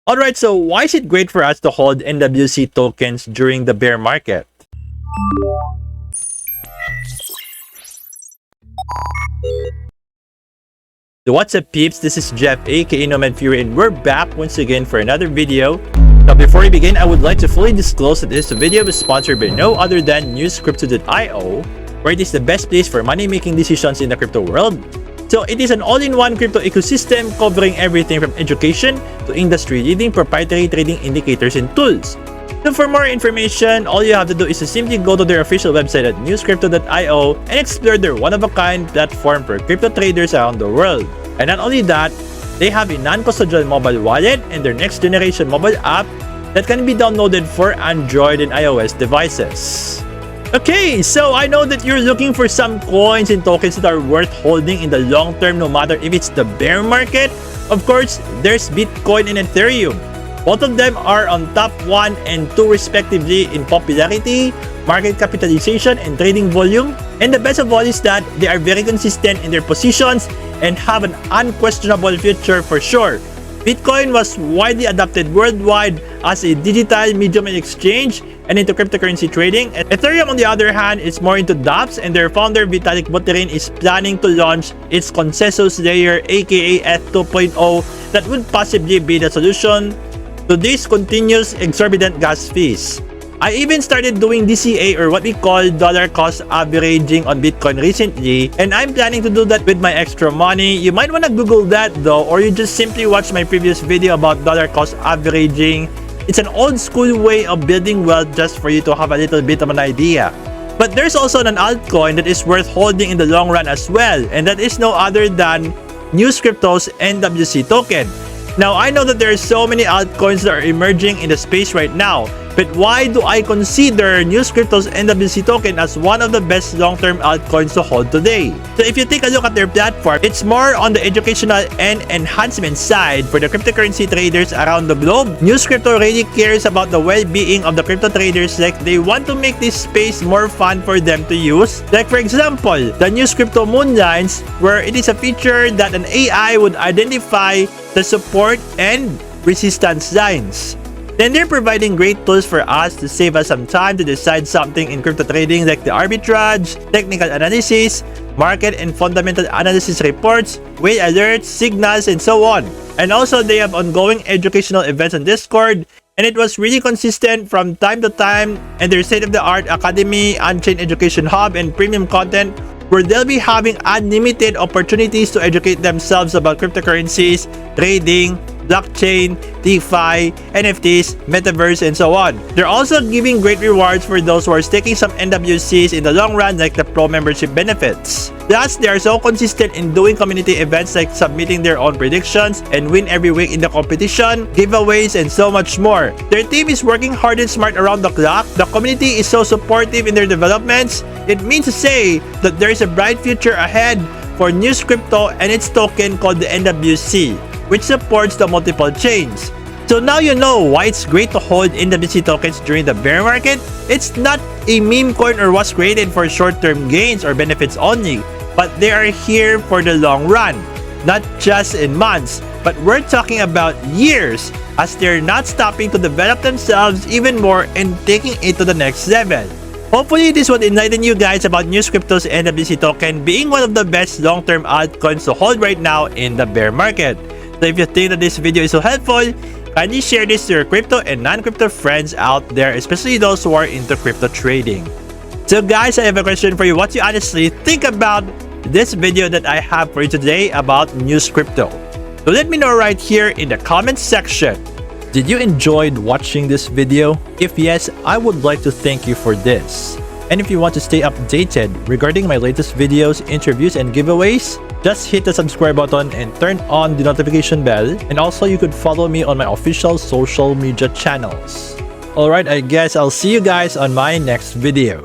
Alright, so why is it great for us to hold NWC tokens during the bear market? So what's up peeps, this is Jeff aka Nomad Fury and we're back once again for another video. Now before we begin, I would like to fully disclose that this video is sponsored by no other than newscrypto.io, where it is the best place for money making decisions in the crypto world. So it is an all-in-one crypto ecosystem covering everything from education to industry-leading proprietary trading indicators and tools. So for more information, all you have to do is to simply go to their official website at newscrypto.io and explore their one-of-a-kind platform for crypto traders around the world. And not only that, they have a non-custodial mobile wallet and their next-generation mobile app that can be downloaded for Android and iOS devices. Okay, so I know that you're looking for some coins and tokens that are worth holding in the long term no matter if it's the bear market. Of course, there's Bitcoin and Ethereum. Both of them are on top 1 and 2 respectively in popularity, market capitalization, and trading volume. And the best of all is that they are very consistent in their positions and have an unquestionable future for sure. Bitcoin was widely adopted worldwide as a digital medium and exchange and into cryptocurrency trading. Ethereum on the other hand is more into dApps, and their founder Vitalik Buterin is planning to launch its consensus layer aka ETH 2.0 that would possibly be the solution to these continuous exorbitant gas fees. I even started doing DCA, or what we call dollar cost averaging, on Bitcoin recently, and I'm planning to do that with my extra money. You might want to Google that though, or you just simply watch my previous video about dollar cost averaging. It's an old school way of building wealth just for you to have a little bit of an idea. But there's also an altcoin that is worth holding in the long run as well, and that is no other than newscrypto's NWC token. Now, I know that there are so many altcoins that are emerging in the space right now, but why do I consider newscrypto's NWC token as one of the best long-term altcoins to hold today? So if you take a look at their platform, it's more on the educational and enhancement side for the cryptocurrency traders around the globe. newscrypto really cares about the well-being of the crypto traders, like they want to make this space more fun for them to use. Like for example, the newscrypto moonlines, where it is a feature that an AI would identify the support and resistance lines. Then they're providing great tools for us to save us some time to decide something in crypto trading, like the arbitrage, technical analysis, market and fundamental analysis reports, whale alerts, signals, and so on. And also they have ongoing educational events on Discord, and it was really consistent from time to time, and their state-of-the-art academy, Unchained Education Hub, and premium content where they'll be having unlimited opportunities to educate themselves about cryptocurrencies, trading, blockchain, DeFi, NFTs, metaverse, and so on. They're also giving great rewards for those who are staking some NWCs in the long run, like the pro membership benefits. Plus, they are so consistent in doing community events like submitting their own predictions and win every week in the competition, giveaways, and so much more. Their team is working hard and smart around the clock. The community is so supportive in their developments. It means to say that there is a bright future ahead for newscrypto and its token called the NWC, which supports the multiple chains. So now you know why it's great to hold NWC tokens during the bear market. It's not a meme coin or was created for short-term gains or benefits only, but they are here for the long run, not just in months, but we're talking about years, as they're not stopping to develop themselves even more and taking it to the next level. Hopefully this would enlighten you guys about newscrypto's NWC token being one of the best long-term altcoins to hold right now in the bear market. So if you think that this video is so helpful, kindly share this to your crypto and non-crypto friends out there, especially those who are into crypto trading. So guys, I have a question for you. What do you honestly think about this video that I have for you today about newscrypto? So let me know right here in the comment section. Did you enjoy watching this video? If yes, I would like to thank you for this. And if you want to stay updated regarding my latest videos, interviews, and giveaways, just hit the subscribe button and turn on the notification bell. And also you could follow me on my official social media channels. Alright, I guess I'll see you guys on my next video.